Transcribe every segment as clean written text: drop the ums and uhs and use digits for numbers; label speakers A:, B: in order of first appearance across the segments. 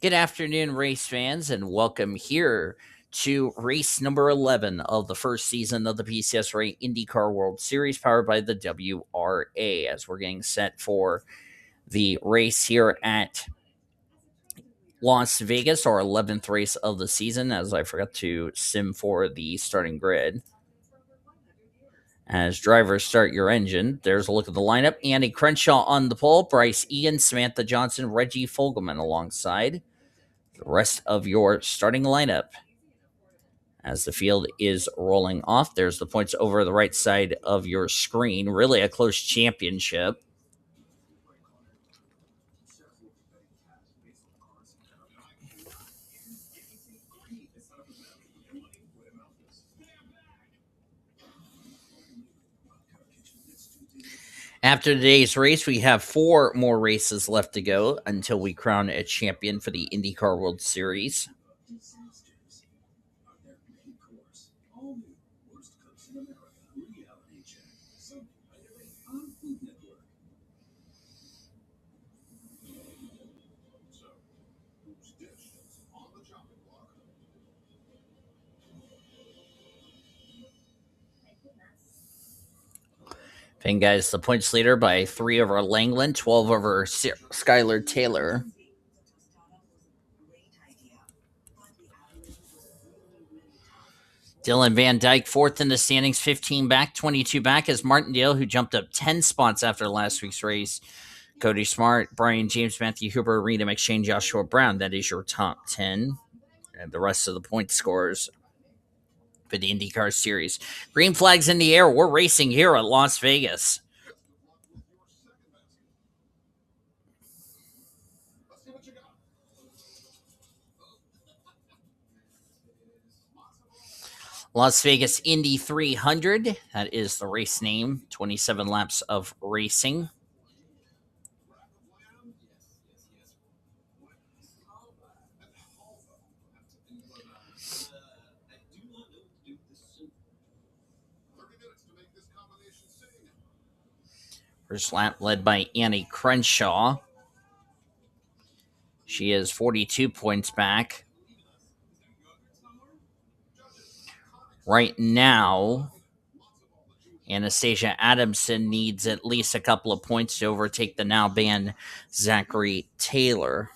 A: Good afternoon, race fans, and welcome here to race number 11 of the first season of the PCSRA Indycar World Series powered by the WRA as we're getting set for the race here at Las Vegas, our 11th race of the season, as I forgot to sim for the starting grid. As drivers start your engine, there's a look at the lineup. Andy Crenshaw on the pole, Bryce Egan, Samantha Johnson, Reggie Fogelman alongside the rest of your starting lineup. As the field is rolling off, there's the points over the right side of your screen. Really a close championship. After today's race, we have four more races left to go until we crown a champion for the IndyCar World Series. Paying guys the points leader by 3 over Langland, 12 over Skylar Taylor. Dylan Van Dyke, fourth in the standings, 15 back, 22 back as Martindale, who jumped up 10 spots after last week's race. Cody Smart, Brian James, Matthew Huber, Rita McShane, Joshua Brown. That is your top 10. And the rest of the point scores for the IndyCar Series. Green flags in the air. We're racing here at Las Vegas. Las Vegas Indy 300. That is the race name. 27 laps of racing. First lap led by Annie Crenshaw. She is 42 points back. Right now, Anastasia Adamson needs at least a couple of points to overtake the now banned Zachary Taylor.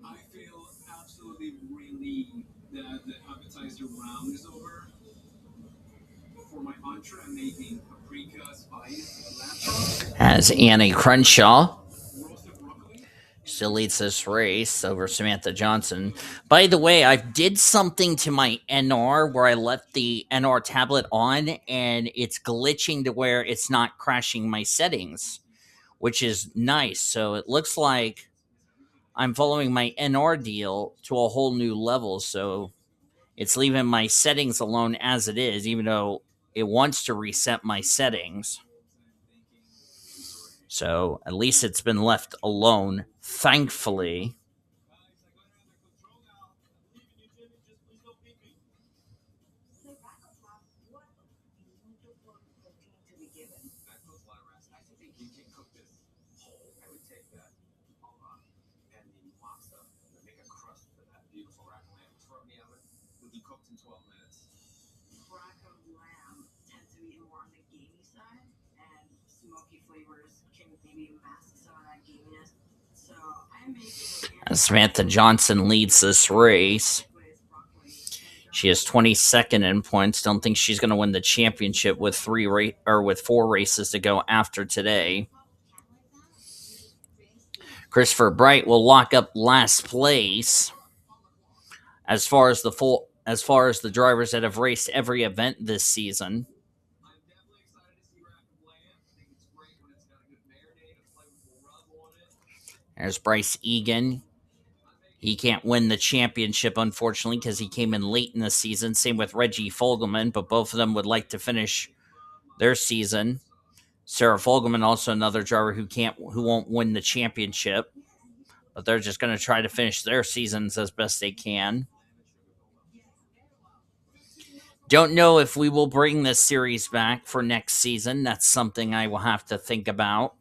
B: I feel absolutely relieved that the appetizer round is over. For my entree, I'm making paprika spice
A: As Annie Crenshaw still leads this race over Samantha Johnson. By the way, I did something to my NR where I left the NR tablet on and it's glitching to where it's not crashing my settings, which is nice. So it looks like I'm following my NR deal to a whole new level. So it's leaving my settings alone as it is, even though it wants to reset my settings. So at least it's been left alone, thankfully. Samantha Johnson leads this race. She is 22nd in points. Don't think she's going to win the championship with four races to go after today. Christopher Bright will lock up last place. As far as the drivers that have raced every event this season. There's Bryce Egan. He can't win the championship, unfortunately, because he came in late in the season. Same with Reggie Fogelman, but both of them would like to finish their season. Sarah Fogelman, also another driver who won't win the championship, but they're just going to try to finish their seasons as best they can. Don't know if we will bring this series back for next season. That's something I will have to think about.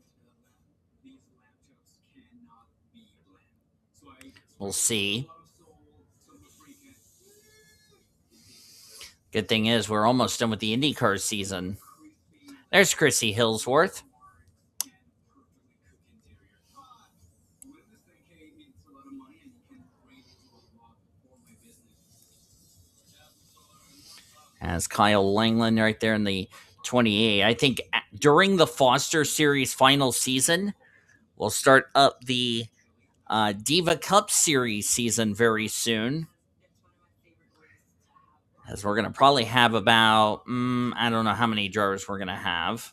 A: We'll see. Good thing is we're almost done with the IndyCar season. There's Chrissy Hillsworth. As Kyle Langland right there in the 28. I think during the Foster Series final season, we'll start up the Diva Cup Series season very soon. As we're going to probably have about, I don't know how many drivers we're going to have.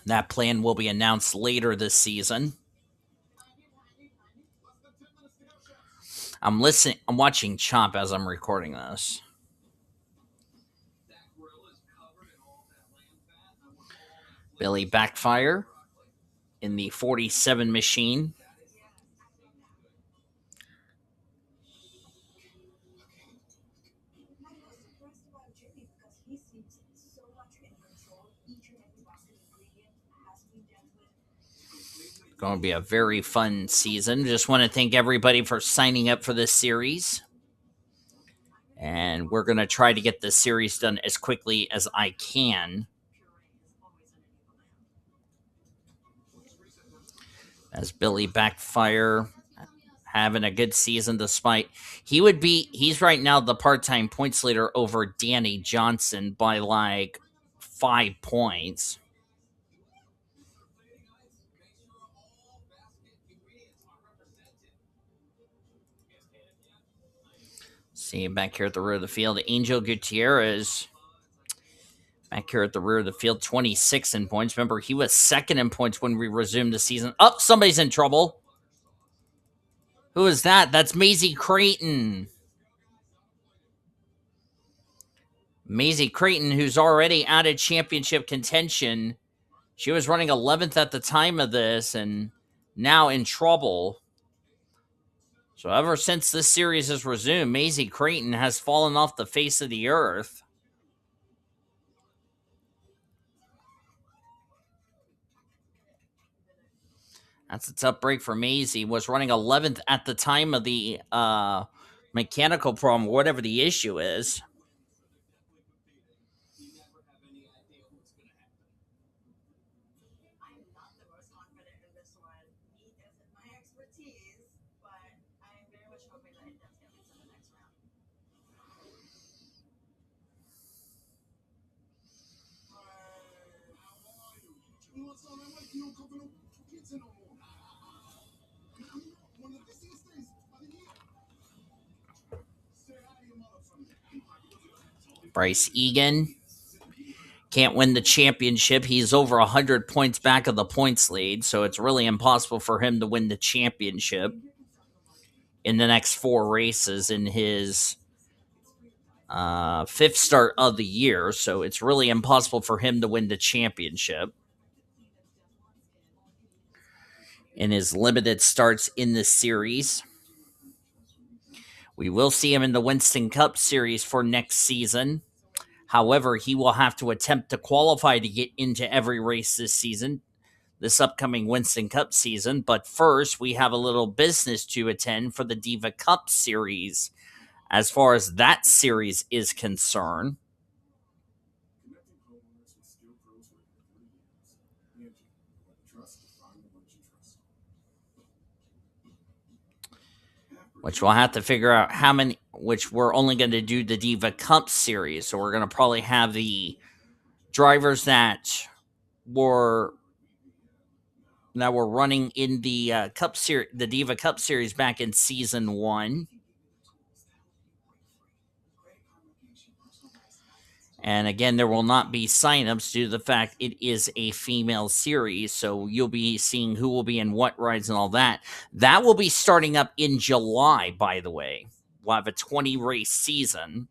A: That plan will be announced later this season. I'm watching Chomp as I'm recording this. Billy Backfire in the 47 machine. Going to be a very fun season. Just want to thank everybody for signing up for this series. And we're going to try to get this series done as quickly as I can. As Billy Backfire having a good season despite he's right now the part-time points leader over Danny Johnson by like 5 points. See him back here at the rear of the field. Angel Gutierrez back here at the rear of the field, 26 in points. Remember, he was second in points when we resumed the season. Oh, somebody's in trouble. Who is that? That's Maisie Creighton. Maisie Creighton, who's already out of championship contention. She was running 11th at the time of this and now in trouble. So ever since this series has resumed, Maisie Creighton has fallen off the face of the earth. That's a tough break for Maisie. Was running 11th at the time of the mechanical problem, whatever the issue is. Bryce Egan can't win the championship. He's over 100 points back of the points lead, so it's really impossible for him to win the championship in the next 4 races in his 5th start of the year. So it's really impossible for him to win the championship in his limited starts in this series. We will see him in the Winston Cup Series for next season. However, he will have to attempt to qualify to get into every race this season, this upcoming Winston Cup season. But first, we have a little business to attend for the Diva Cup Series as far as that series is concerned. Which we'll have to figure out how many, which we're only going to do the Diva Cup Series. So we're going to probably have the drivers that were running in the Cup Series, the Diva Cup Series back in season 1. And again, there will not be signups due to the fact it is a female series. So you'll be seeing who will be in what rides and all that. That will be starting up in July, by the way. We'll have a 20 race season.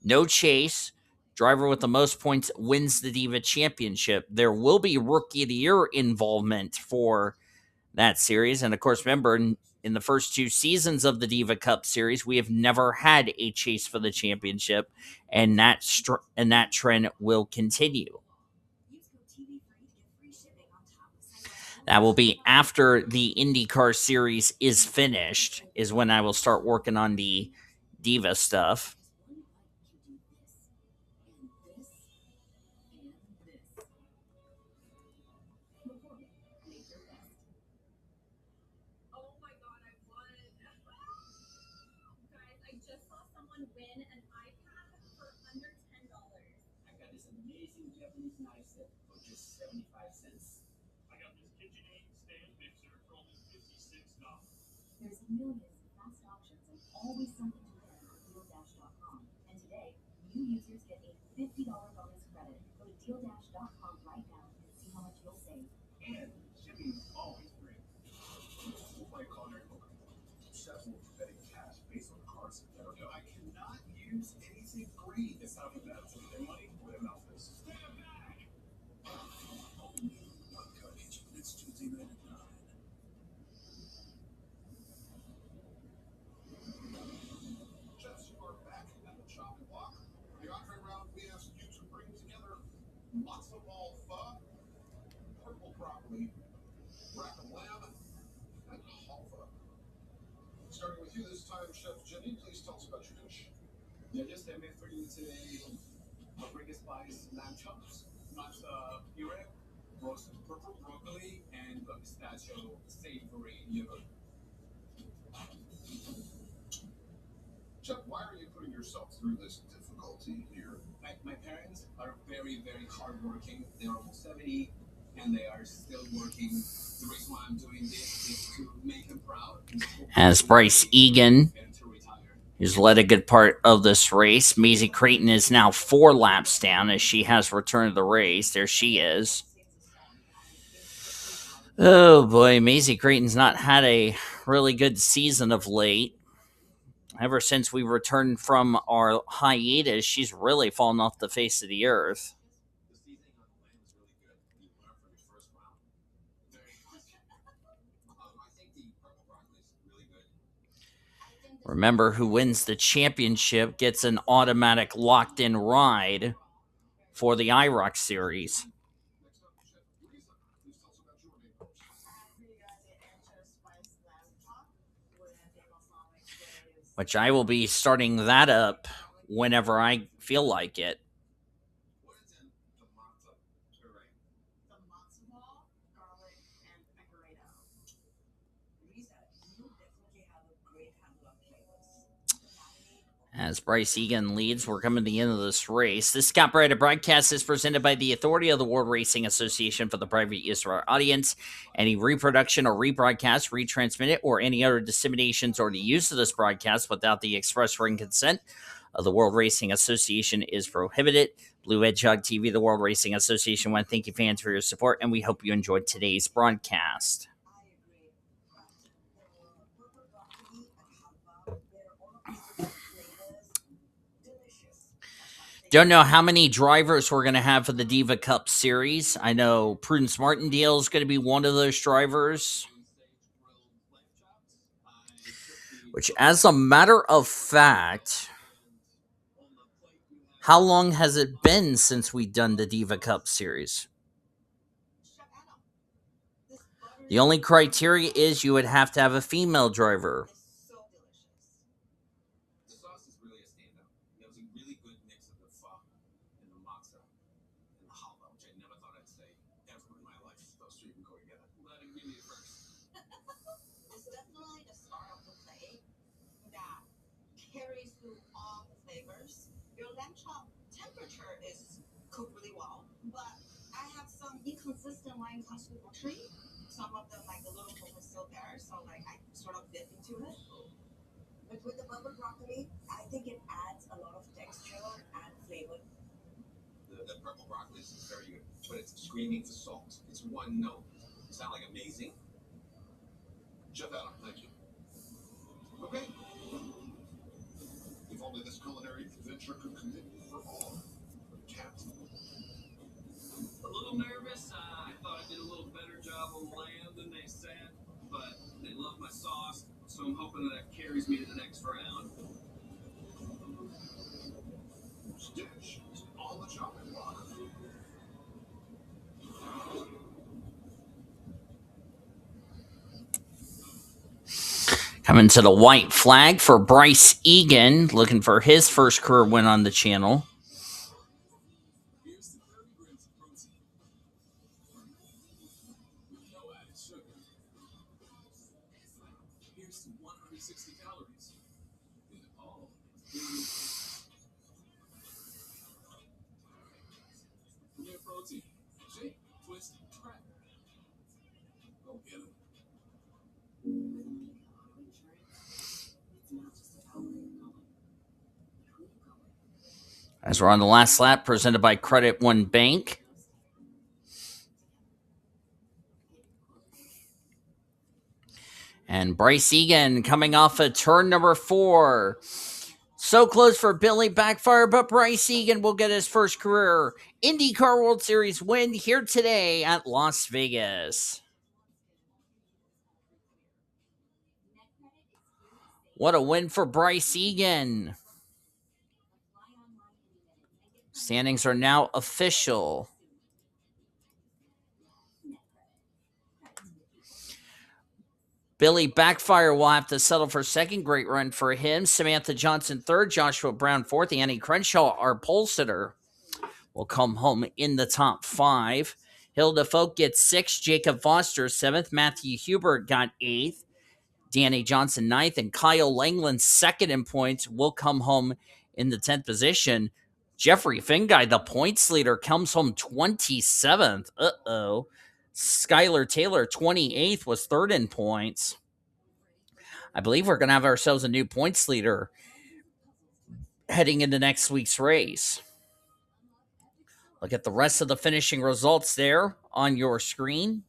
A: No chase. Driver with the most points wins the Diva Championship. There will be Rookie of the Year involvement for that series. And of course, remember, in the first two seasons of the Diva Cup series, we have never had a chase for the championship, and that trend will continue. That will be after the IndyCar series is finished, is when I will start working on the Diva stuff.
B: Starting with you this time, Chef Jenny, please tell us about your dish. Yeah, just I made for you today paprika spice lamb chops, matcha puree, roasted purple broccoli, and the pistachio savory yogurt. Chef, why are you putting yourself through this difficulty here? My parents are very, very hardworking. They're almost 70, and they are still working. The reason why I'm doing this is to make them proud.
A: As Bryce Egan has led a good part of this race. Maisie Creighton is now 4 laps down as she has returned to the race. There she is. Oh boy, Maisie Creighton's not had a really good season of late. Ever since we returned from our hiatus, she's really fallen off the face of the earth. Remember, who wins the championship gets an automatic locked in ride for the IROC series, which I will be starting that up whenever I feel like it. As Bryce Egan leads, we're coming to the end of this race. This Scott Brida broadcast is presented by the authority of the World Racing Association for the private use of our audience. Any reproduction or rebroadcast, retransmitted, or any other disseminations or the use of this broadcast without the express written consent of the World Racing Association is prohibited. Blue Hedgehog TV, the World Racing Association, want to thank you fans for your support, and we hope you enjoyed today's broadcast. Don't know how many drivers we're going to have for the Diva Cup series. I know Prudence Martindale is going to be one of those drivers. Which, as a matter of fact, how long has it been since we've done the Diva Cup series? The only criteria is you would have to have a female driver.
B: But with the bubble broccoli, I think it adds a lot of texture and flavor Purple broccoli is very good, but it's screaming for salt. It's one note. Sound like amazing? Chef Adam, thank you. Okay. If only this culinary adventure could commit for all. Cat. A little nervous. I thought I did a little better job on land than they said, but they love my sauce, so I'm hoping that carries me to the next round. Stitch is on the chopping block.
A: Coming to the white flag for Bryce Egan, looking for his first career win on the channel.
B: Here's the 30 grams of protein. No added sugar. Here's some 160 calories. In all. Near protein. Shake, twist, crack. Go get 'em.
A: As we're on the last lap, presented by Credit One Bank. And Bryce Egan coming off of turn number 4. So close for Billy Backfire, but Bryce Egan will get his first career Indycar World Series win here today at Las Vegas. What a win for Bryce Egan. Standings are now official. Billy Backfire will have to settle for second. Great run for him. Samantha Johnson third. Joshua Brown fourth. Annie Crenshaw, our pole sitter, will come home in the top 5. Hilda Folk gets 6th. Jacob Foster 7th. Matthew Hubert got 8th. Danny Johnson 9th. And Kyle Langland 2nd in points will come home in the 10th position. Jeffrey Finguy, the points leader, comes home 27th. Uh-oh. Skylar Taylor, 28th, was 3rd in points. I believe we're going to have ourselves a new points leader heading into next week's race. Look at the rest of the finishing results there on your screen.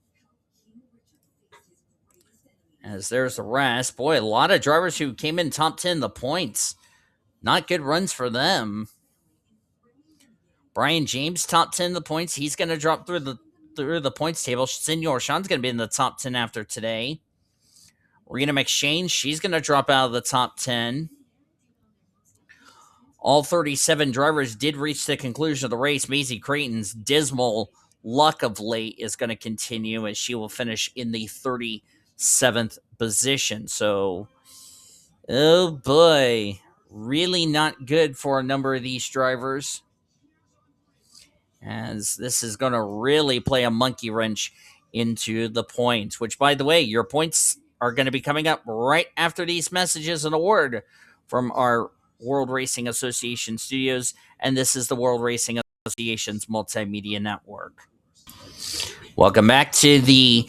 A: As there's the rest. Boy, a lot of drivers who came in top 10 the points. Not good runs for them. Brian James, top 10 the points. He's going to drop through the points table. Senor Sean's going to be in the top 10 after today. Rena McShane, she's going to drop out of the top 10. All 37 drivers did reach the conclusion of the race. Maisie Creighton's dismal luck of late is going to continue as she will finish in the 37th position. So, oh boy, really not good for a number of these drivers, as this is going to really play a monkey wrench into the points, which, by the way, your points are going to be coming up right after these messages and a word from our World Racing Association studios, and this is the World Racing Association's multimedia network. Welcome back to the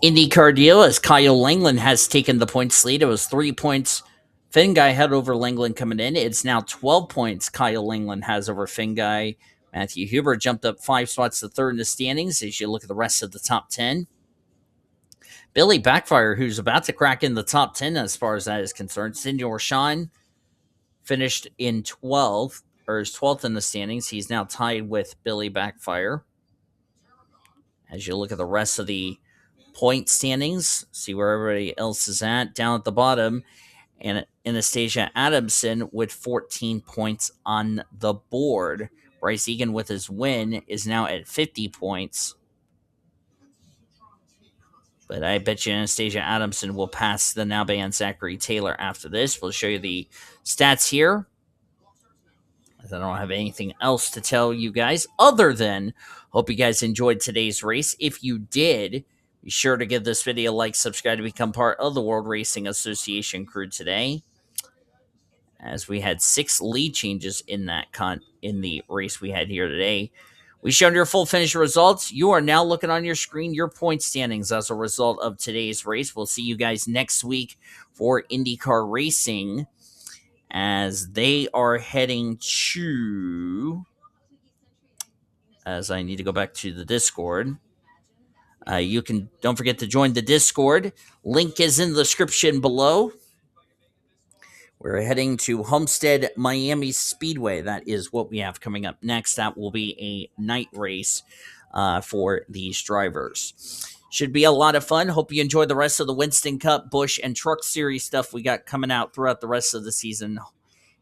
A: IndyCar deal, as Kyle Langland has taken the points lead. It was 3 points Finguy had over Langland coming in. It's now 12 points Kyle Langland has over Finguy. Matthew Hubert jumped up 5 spots to 3rd in the standings as you look at the rest of the top 10. Billy Backfire, who's about to crack in the top 10 as far as that is concerned. Senor Sean finished in 12th, or is 12th in the standings. He's now tied with Billy Backfire. As you look at the rest of the point standings, see where everybody else is at. Down at the bottom, and Anastasia Adamson with 14 points on the board. Bryce Egan with his win is now at 50 points. But I bet you Anastasia Adamson will pass the now banned Zachary Taylor after this. We'll show you the stats here, as I don't have anything else to tell you guys other than hope you guys enjoyed today's race. If you did, be sure to give this video a like, subscribe to become part of the World Racing Association crew today, as we had 6 lead changes in the race we had here today. We showed your full finish results. You are now looking on your screen your point standings as a result of today's race. We'll see you guys next week for IndyCar Racing, as they are heading to as I need to go back to the Discord. You can don't forget to join the Discord. Link is in the description below. We're heading to Homestead Miami Speedway. That is what we have coming up next. That will be a night race for these drivers. Should be a lot of fun. Hope you enjoy the rest of the Winston Cup, Busch, and Truck Series stuff we got coming out throughout the rest of the season.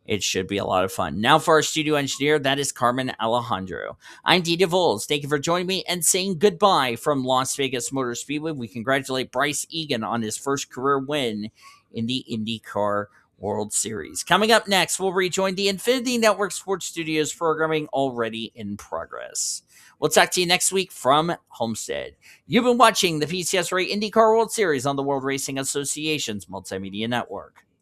A: It should be a lot of fun. Now for our studio engineer, that is Carmen Alejandro. I'm D. DeVols. Thank you for joining me and saying goodbye from Las Vegas Motor Speedway. We congratulate Bryce Egan on his first career win in the Indycar World Series. Coming up next, we'll rejoin the Infinity Network Sports Studios programming already in progress. We'll talk to you next week from Homestead. You've been watching the PCSRA IndyCar World Series on the World Racing Association's Multimedia Network.